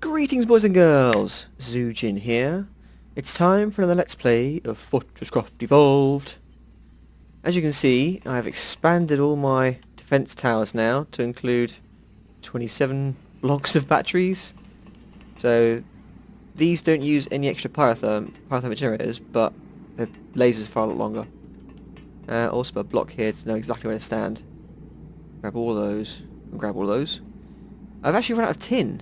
Greetings boys and girls, Zujin here. It's time for another Let's Play of FortressCraft Evolved. As you can see, I've expanded all my defense towers now to include 27 blocks of batteries. So these don't use any extra pyrothermic generators, but the lasers are far longer. Also a block here to know exactly where to stand. Grab all those, and grab all those. I've actually run out of tin.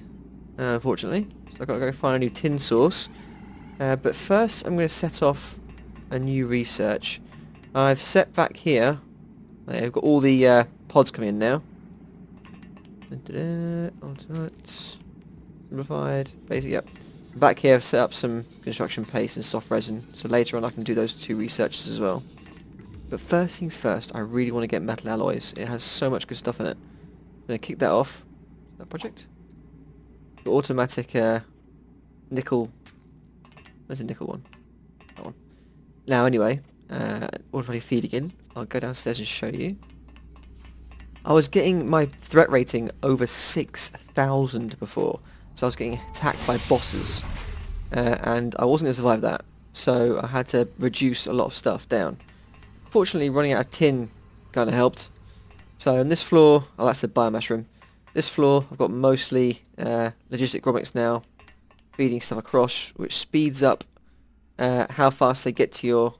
Unfortunately, so I've got to go find a new tin source. But first I'm going to set off a new research. I've set back here, I've got all the pods coming in now. Ultimate, simplified, basic, yep. Back here I've set up some construction paste and soft resin, so later on I can do those two researches as well. But first things first, I really want to get metal alloys. It has so much good stuff in it. I'm going to kick that off. That project. The automatic nickel. Where's the nickel one? That one. Now anyway, automatic feed again. I'll go downstairs and show you. I was getting my threat rating over 6,000 before, so I was getting attacked by bosses, and I wasn't going to survive that, so I had to reduce a lot of stuff down. Fortunately, running out of tin kind of helped. So on this floor, oh, that's the biomass room. This floor, I've got mostly logistic grommets now, feeding stuff across, which speeds up how fast they get to your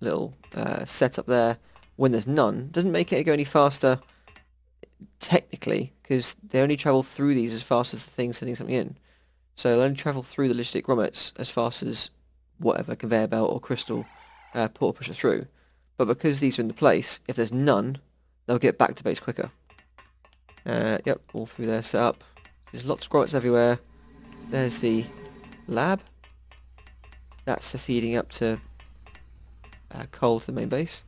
little setup there when there's none. Doesn't make it go any faster, technically, because they only travel through these as fast as the thing sending something in. So they'll only travel through the logistic grommets as fast as whatever conveyor belt or crystal portal pusher through. But because these are in the place, if there's none, they'll get back to base quicker. Yep, all through there set up. There's lots of grommets everywhere. There's the lab. That's the feeding up to coal to the main base.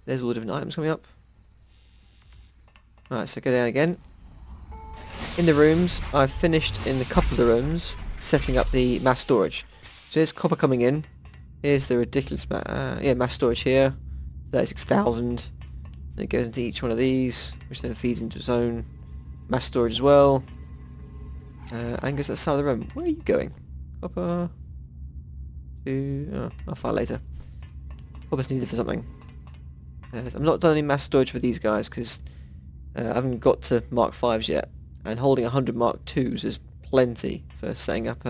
There's all the different items coming up. Alright, so go down again. In the rooms, I've finished in a couple of the rooms setting up the mass storage. So there's copper coming in. Here's the ridiculous mass storage here. 36,000. And it goes into each one of these, which then feeds into its own mass storage as well. And goes to the side of the room. Where are you going? Copper to... oh, I'll find later. Copper's needed for something. I'm not done any mass storage for these guys because I haven't got to Mark 5s yet. And holding 100 Mark 2s is plenty for setting up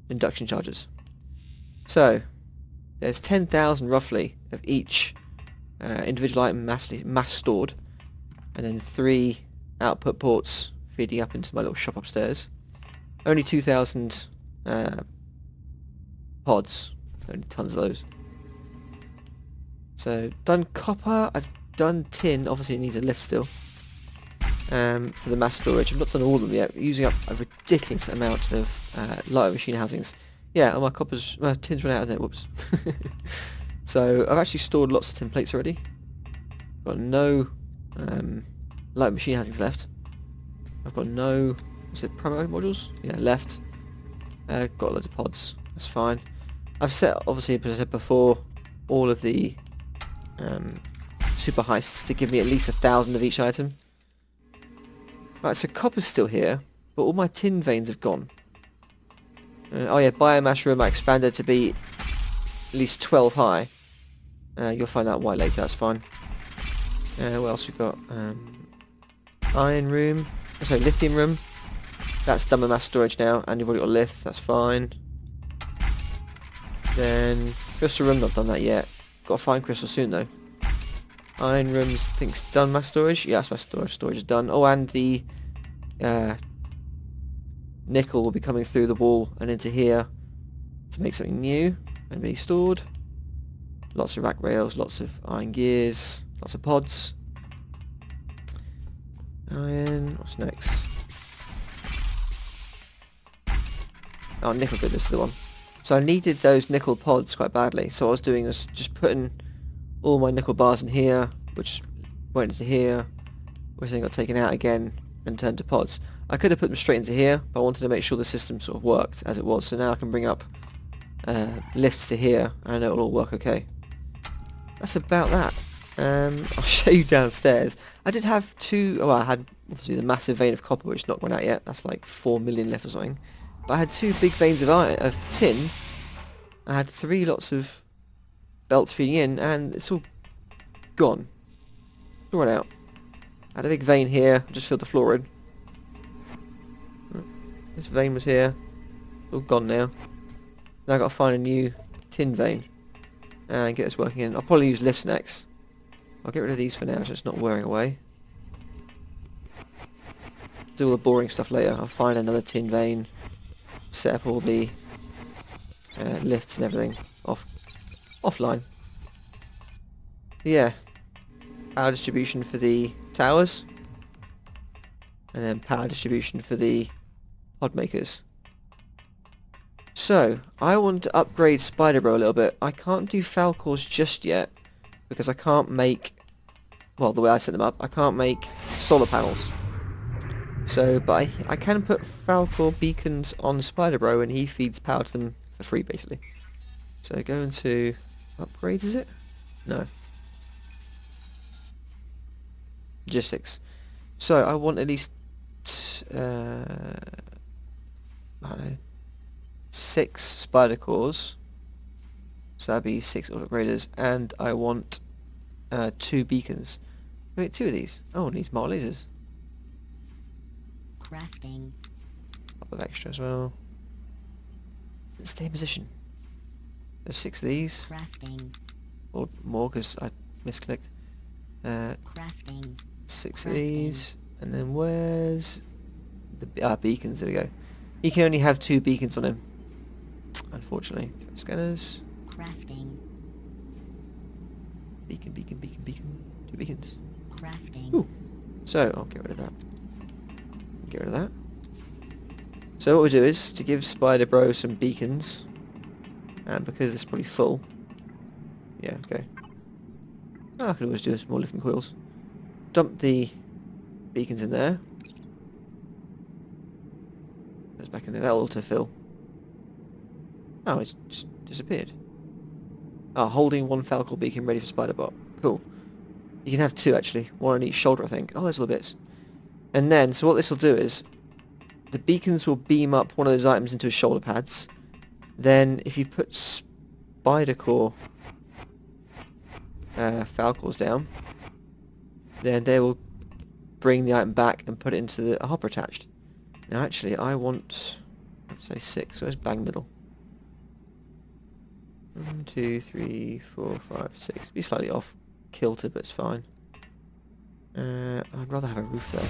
induction chargers. So, there's 10,000 roughly of each individual item mass stored, and then 3 output ports feeding up into my little shop upstairs. Only 2,000 pods, only tons of those. So done copper, I've done tin, obviously it needs a lift still, for the mass storage. I've not done all of them yet, using up a ridiculous amount of light machine housings. Yeah, and my tin's run out of it, whoops. So I've actually stored lots of tin plates already. Got no light machine housings left. I've got no, is it promo modules? Yeah, left. Got loads of pods, that's fine. I've set, obviously, as I said before, all of the super heists to give me at least 1,000 of each item. Right, so copper's still here, but all my tin veins have gone. Oh yeah, biomass room I expanded to be at least 12 high. You'll find out why later, that's fine. What else we got? Iron room. Sorry, lithium room. That's done with mass storage now, and you've already got a lift, that's fine. Then, crystal room, not done that yet. Got to find crystal soon though. Iron rooms, I think it's done mass storage. Yes, mass storage is done. Oh, and the nickel will be coming through the wall and into here to make something new and be stored. Lots of rack rails, lots of iron gears, lots of pods. Iron, what's next? Oh, nickel good, this is the one. So I needed those nickel pods quite badly, so what I was doing was just putting all my nickel bars in here, which went into here, which then got taken out again and turned to pods. I could have put them straight into here, but I wanted to make sure the system sort of worked as it was, so now I can bring up lifts to here, and I know it'll all work okay. That's about that. I'll show you downstairs. I did have two. Oh, I had obviously the massive vein of copper, which not gone out yet. That's like 4 million left or something. But I had two big veins of iron, of tin. I had 3 lots of belts feeding in, and it's all gone. It's all run out. I had a big vein here. Just filled the floor in. This vein was here. It's all gone now. Now I've got to find a new tin vein and get this working in. I'll probably use lifts next. I'll get rid of these for now so it's not wearing away. Do all the boring stuff later. I'll find another tin vein, set up all the lifts and everything offline. Yeah, power distribution for the towers, and then power distribution for the pod makers. So, I want to upgrade SpiderBro a little bit. I can't do Falcors just yet, because I can't make, well, the way I set them up, I can't make solar panels. So, but I can put Falcor beacons on SpiderBro, and he feeds power to them for free, basically. So, go into upgrades, is it? No. Logistics. So, I want at least, I don't know, 6 spider cores, so that'd be 6 auto upgraders, and I want 2 beacons. Wait, 2 of these. Oh, it needs more lasers. Crafting. A couple of extra as well. Stay in position. There's 6 of these. Crafting. Or more, because I misclicked. Crafting. 6 of these. And then where's the beacons? There we go. He can only have 2 beacons on him, unfortunately. Scanners. Crafting. Beacon. 2 beacons. Crafting. Ooh. So, I'll get rid of that. Get rid of that. So what we'll do is, to give SpiderBro some beacons, and because it's probably full, yeah, okay. Oh, I could always do some more lifting coils. Dump the beacons in there. Goes back in there, that'll autofill. Oh, it's just disappeared. Ah, holding 1 Falcor beacon ready for SpiderBot. Cool. You can have 2 actually, 1 on each shoulder I think. Oh, there's little bits. And then, so what this will do is, the beacons will beam up one of those items into his shoulder pads. Then, if you put spider core Falcors down, then they will bring the item back and put it into a hopper attached. Now actually, I want, let's say 6, so it's bang middle. 1, 2, 3, 4, 5, 6. Be slightly off kilter, but it's fine. I'd rather have a roof there.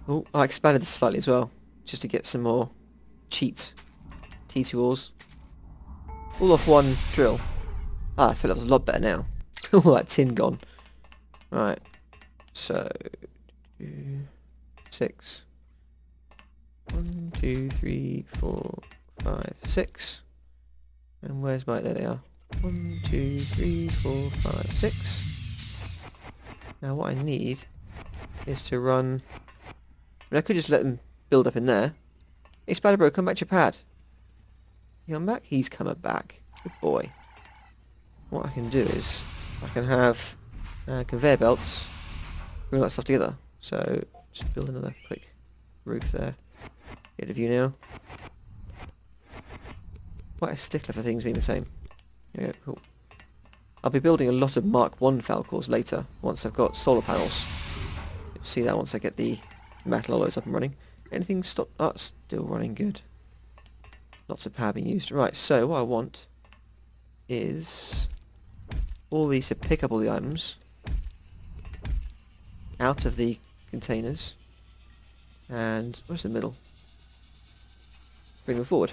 Oh, I expanded this slightly as well, just to get some more cheat T2Ors. All off 1 drill. Ah, I feel that was a lot better now. All that tin gone. Right, so 6. 1, 2, 3, 4, 5, 6. And where's my... there they are. 1, 2, 3, 4, 5, 6. Now what I need is to run... I mean, I could just let them build up in there. Hey SpiderBro, come back to your pad. You come back? He's coming back. Good boy. What I can do is, I can have conveyor belts bring all that stuff together. So, just build another quick roof there. Get a view now. Quite a stickler for things being the same. There we go, cool. I'll be building a lot of Mark 1 Falcors later, once I've got solar panels. You'll see that once I get the metal alloys up and running. Anything stop? Oh, it's still running good. Lots of power being used. Right, so what I want is all these to pick up all the items out of the containers, and where's the middle? Bring them forward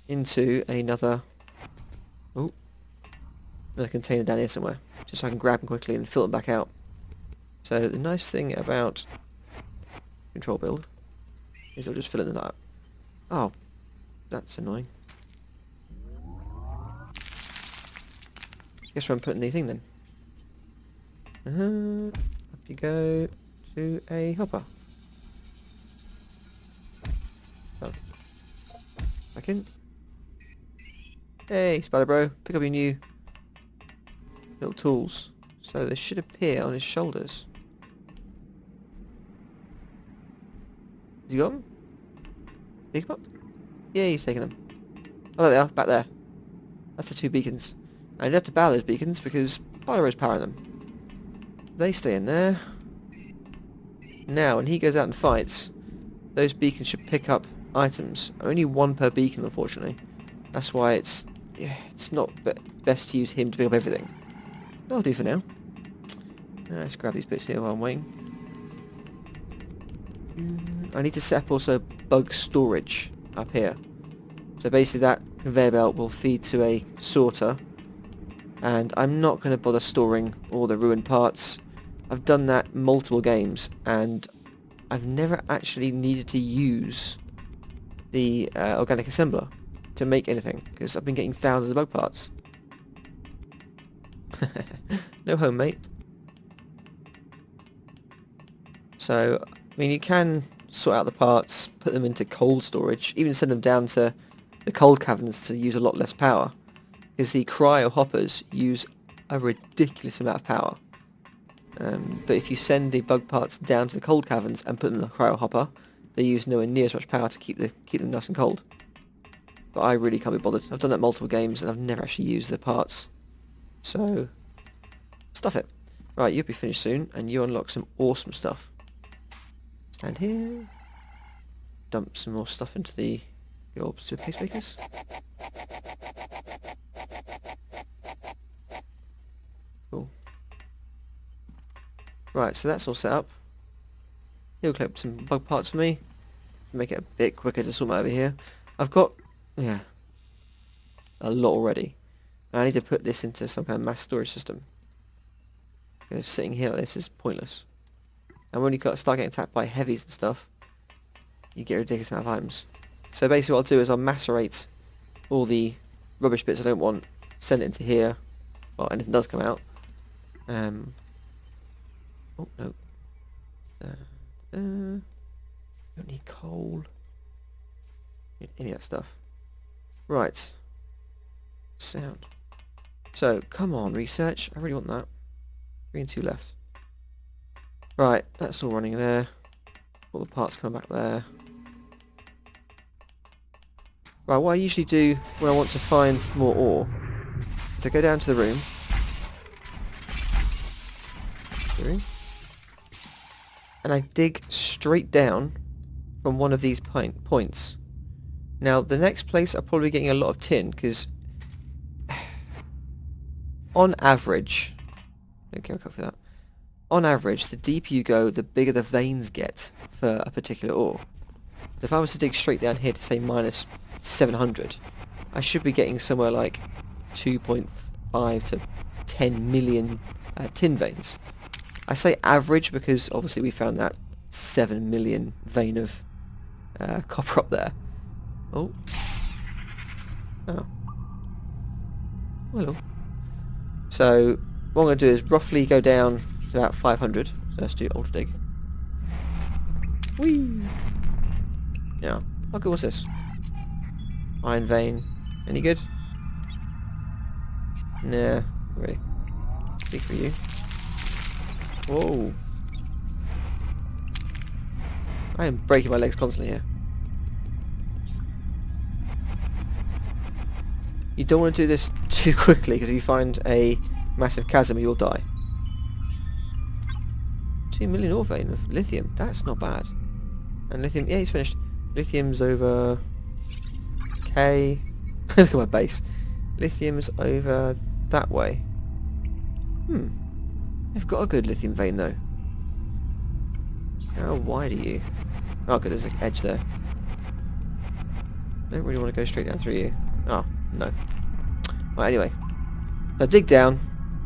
into another container down here somewhere, just so I can grab them quickly and fill them back out. So the nice thing about control build is it'll just fill it in like that. Oh, that's annoying. Guess where I'm putting the thing then. Up you go to a hopper. Oh. Back in. Hey, SpiderBro, pick up your new little tools. So they should appear on his shoulders. Has he got them? Pick them up? Yeah, he's taking them. Oh, there they are, back there. That's the 2 beacons. And you have to power those beacons because SpiderBro's powering them. They stay in there. Now, when he goes out and fights, those beacons should pick up items. Only 1 per beacon, unfortunately. That's why it's not best to use him to pick up everything. That'll do for now. Let's grab these bits here while I'm waiting. I need to set up also bug storage up here. So basically that conveyor belt will feed to a sorter. And I'm not going to bother storing all the ruined parts. I've done that multiple games and I've never actually needed to use the organic assembler to make anything because I've been getting thousands of bug parts. No home, mate. So, I mean, you can sort out the parts, put them into cold storage, even send them down to the cold caverns to use a lot less power, because the cryo hoppers use a ridiculous amount of power. But if you send the bug parts down to the cold caverns and put them in the cryo hopper, they use nowhere near as much power to keep them nice and cold. But I really can't be bothered. I've done that multiple games and I've never actually used the parts. So, stuff it. Right, you'll be finished soon and you unlock some awesome stuff. Stand here. Dump some more stuff into the orbs to pacemakers. Cool. Right, so that's all set up. He'll collect some bug parts for me. Make it a bit quicker to sort them out over here. I've got, yeah, a lot already. I need to put this into some kind of mass storage system. Because sitting here like this is pointless. And when you start getting attacked by heavies and stuff, you get a ridiculous amount of items. So basically what I'll do is I'll macerate all the rubbish bits I don't want, send it into here. Well, anything does come out. Oh, no. Don't need coal. Need any of that stuff. Right. Sound. So, come on, research. I really want that. 3 and 2 left. Right, that's all running there. All the parts come back there. Right, what I usually do when I want to find more ore is I go down to the room. And I dig straight down from one of these points. Now, the next place I'm probably getting a lot of tin, because on average, okay, I'll cover that. On average, the deeper you go, the bigger the veins get for a particular ore. So if I was to dig straight down here to say minus 700, I should be getting somewhere like 2.5 to 10 million tin veins. I say average because obviously we found that 7 million vein of copper up there. Oh. Oh. Hello. So what I'm going to do is roughly go down to about 500. So let's do ultra dig. Whee! Yeah. How good was this? Iron vein. Any good? Nah, really. Big for you. Whoa. I am breaking my legs constantly here. You don't want to do this too quickly because if you find a massive chasm you'll die. 2 million ore vein of lithium. That's not bad. And lithium, yeah, he's finished. Lithium's over K. Look at my base. Lithium's over that way. They've got a good lithium vein though. How wide are you? Oh good, there's an edge there. Don't really want to go straight down through you. Oh, no. Right, anyway. So dig down,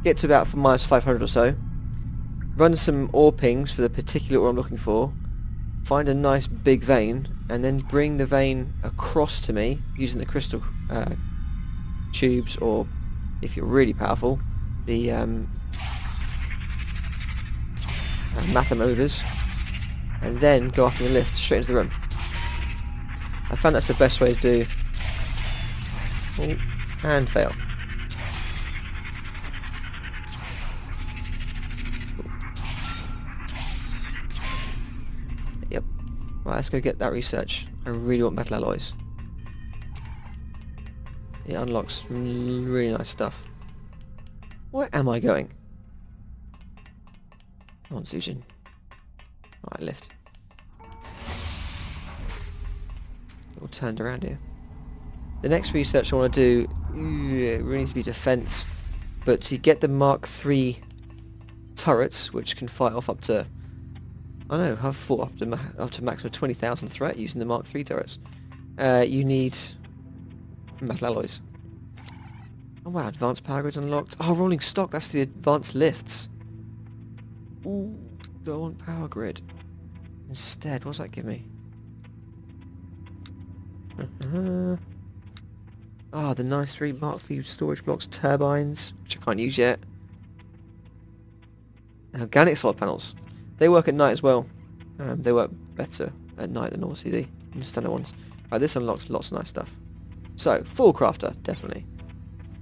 get to about minus 500 or so. Run some ore pings for the particular ore I'm looking for. Find a nice big vein, and then bring the vein across to me using the crystal tubes, or if you're really powerful, the matter movers, and then go up in the lift straight into the room. I found that's the best way to do. Oh, And fail. Yep. Right, let's go get that research. I really want metal alloys. It unlocks really nice stuff. Where am I going? Come on, Zujin. Right, lift. All turned around here. The next research I want to do, it really needs to be defense, but to get the Mark III turrets, which can fight off up to, I don't know, have fought up to maximum 20,000 threat using the Mark III turrets. You need metal alloys. Oh wow, advanced power grids unlocked. Oh, rolling stock, that's the advanced lifts. Ooh, do I want power grid? Instead, what's that give me? Ah, the nice 3 Mark III storage blocks, turbines, which I can't use yet. And organic solar panels. They work at night as well. They work better at night than obviously the standard ones. This unlocks lots of nice stuff. So, full crafter, definitely.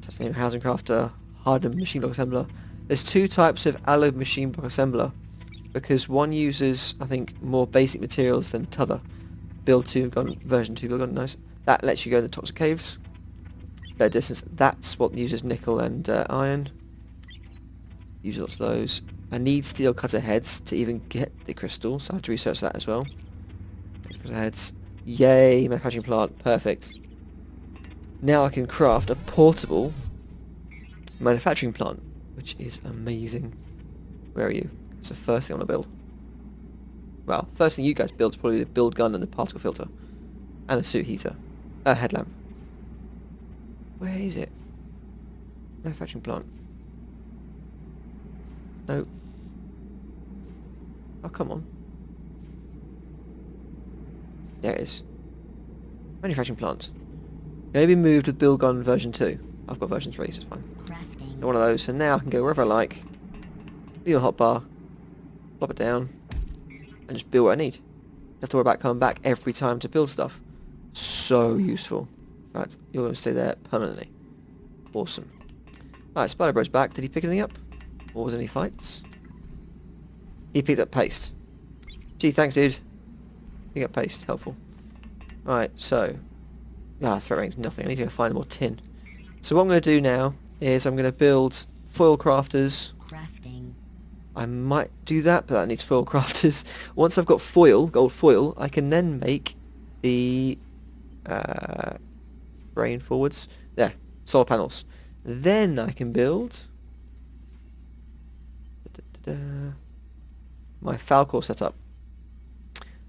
Titanium housing crafter, hardened machine block assembler. There's 2 types of alloyed machine block assembler, because one uses, I think, more basic materials than t'other. Build 2 gun, version 2 build gun, nice. That lets you go in the toxic caves. Better distance, that's what uses nickel and iron. Use lots of those. I need steel cutter heads to even get the crystal, so I have to research that as well. Cutter heads. Yay, manufacturing plant, perfect. Now I can craft a portable manufacturing plant, which is amazing. Where are you? It's the first thing I want to build. Well, first thing you guys build is probably the build gun and the particle filter. And the suit heater. Headlamp. Where is it? Manufacturing plant. No. Oh, come on. There it is. Manufacturing plant. Maybe moved with build gun version 2. I've got version 3, so it's fine. Crafting. One of those, so now I can go wherever I like. Leave a hotbar. Plop it down. And just build what I need. Don't have to worry about coming back every time to build stuff. So useful. In fact, you're going to stay there permanently. Awesome. Alright, SpiderBro's back. Did he pick anything up? Or was there any fights? He picked up paste. Gee, thanks dude. Pick up paste, helpful. Alright, so... threat rating's nothing. I need to go find more tin. So what I'm going to do now is I'm going to build foil crafters. Crafting. I might do that, but that needs foil crafters. Once I've got foil, gold foil, I can then make the brain forwards. There, solar panels. Then I can build my Falcor setup.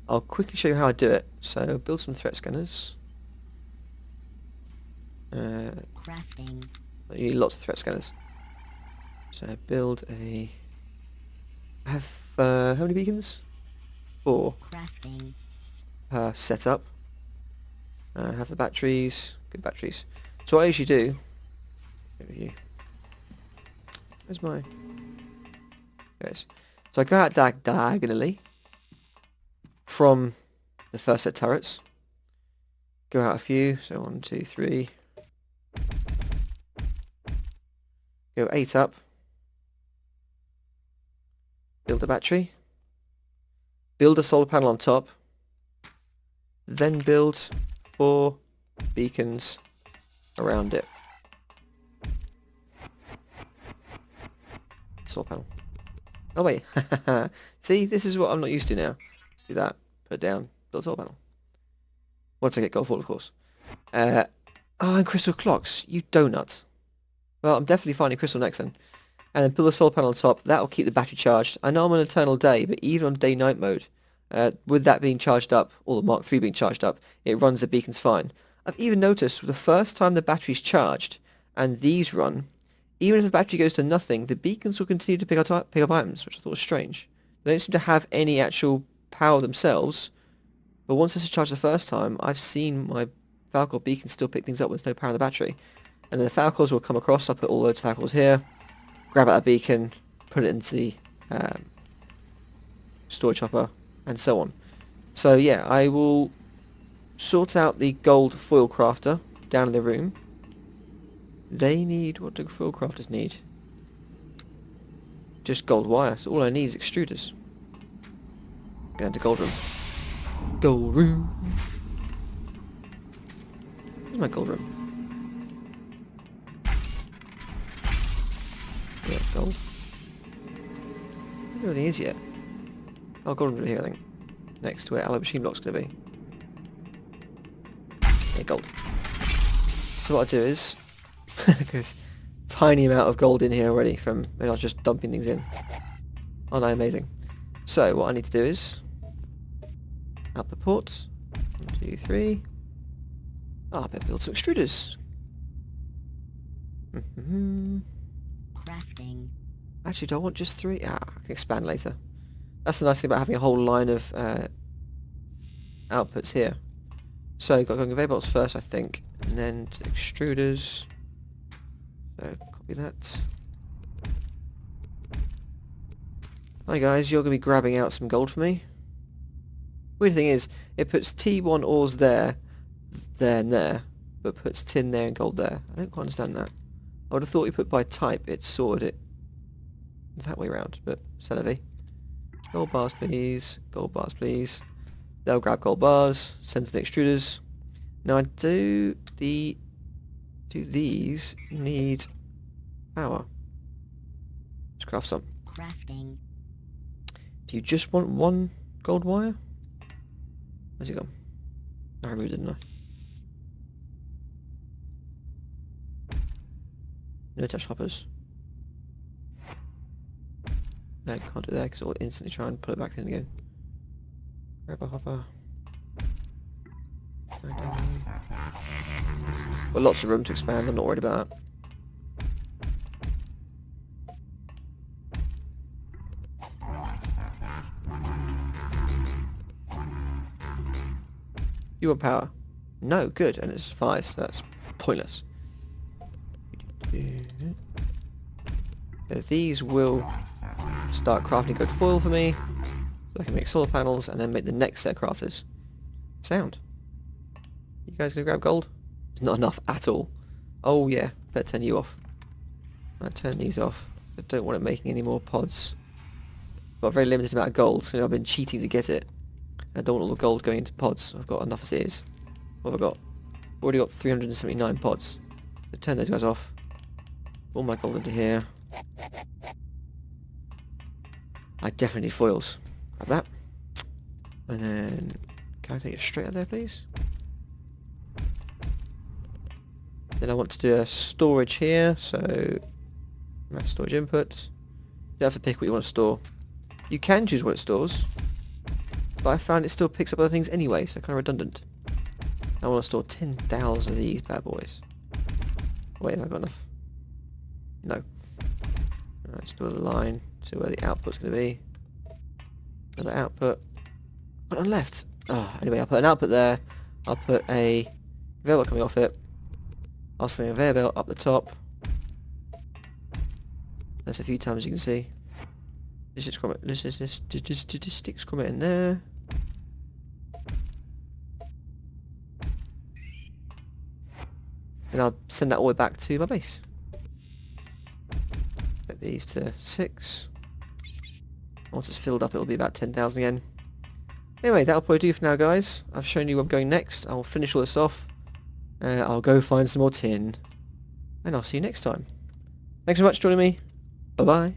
I'll quickly show you how I do it. So build some threat scanners. Crafting. You need lots of threat scanners. So build a... I have how many beacons? 4 Crafting. per setup. Have the batteries. Good batteries. So what I usually do... Over here. Where's my... There it is. So I go out diagonally from the first set turrets. Go out a few. So 1, 2, 3. Go 8 up. Build a battery. Build a solar panel on top. Then build 4 beacons around it. Solar panel. Oh wait, see, this is what I'm not used to now. Do that, put it down, build a solar panel. Once I get gold foil, of course. Oh, and crystal clocks, you donut. Well, I'm definitely finding crystal next then. And then build a solar panel on top, that'll keep the battery charged. I know I'm on eternal day, but even on day-night mode, with that being charged up, or the Mark III being charged up, it runs the beacons fine. I've even noticed the first time the battery's charged, and these run, even if the battery goes to nothing, the beacons will continue to pick up items, which I thought was strange. They don't seem to have any actual power themselves, but once this is charged the first time, I've seen my Falcor beacon still pick things up with no power in the battery. And then the Falcors will come across, I'll put all loads of Falcors here, grab out a beacon, put it into the storage hopper, and so on. So yeah, I will sort out the gold foil crafter down in the room. They need... What do foil crafters need? Just gold wire. So all I need is extruders. Go into gold room. Gold room. Where's my gold room? Yeah, gold. Where everything is yet? Oh, gold room's here, I think. Next to where alloy machine block's going to be. Yeah, gold. So what I'll do is... because tiny amount of gold in here already from when I was just dumping things in. Oh no, amazing. So what I need to do is... output ports. 1, 2, 3. Oh, I better build some extruders. Crafting. Actually, do I want just 3? Ah, I can expand later. That's the nice thing about having a whole line of outputs here. So, got to go conveyor belts first, I think, and then to extruders. So, copy that. Hi guys, you're going to be grabbing out some gold for me. Weird thing is, it puts T1 ores there, and there, but puts tin there and gold there. I don't quite understand that. I would have thought you put by type, it sorted it that way around, but c'est la vie. Gold bars please, gold bars please. They'll grab gold bars, send to the extruders. Now I do these need power. Let's craft some. Crafting. Do you just want 1 gold wire? Where's it gone? I removed it, didn't I? No touch hoppers. No, can't do that because it'll instantly try and put it back in again. Grab a hopper. Got lots of room to expand, I'm not worried about that. You want power? No, good, and it's 5, so that's pointless. So these will start crafting good foil for me, so I can make solar panels and then make the next set of crafters. Sound. You guys gonna grab gold? It's not enough at all. Oh yeah, better turn you off. I turn these off. I don't want it making any more pods. Got a very limited amount of gold, so I've been cheating to get it. I don't want all the gold going into pods. I've got enough as it is. What have I got? Already got 379 pods. So turn those guys off. All my gold into here. I definitely need foils. Grab that. And then... can I take it straight out there, please? Then I want to do a storage here, so... my storage input. You don't have to pick what you want to store. You can choose what it stores. But I found it still picks up other things anyway, so kind of redundant. I want to store 10,000 of these bad boys. Wait, have I got enough? No. Alright, let's do a line to where the output's going to be. Another output. What on left? Oh, anyway, I'll put an output there. I'll put a conveyor belt coming off it. I'll sling a conveyor belt up the top. That's a few times, you can see. Let's just stick scrum it in there. And I'll send that all the way back to my base. Set these to 6. Once it's filled up, it'll be about 10,000 again. Anyway, that'll probably do for now, guys. I've shown you where I'm going next. I'll finish all this off. I'll go find some more tin. And I'll see you next time. Thanks so much for joining me. Bye-bye.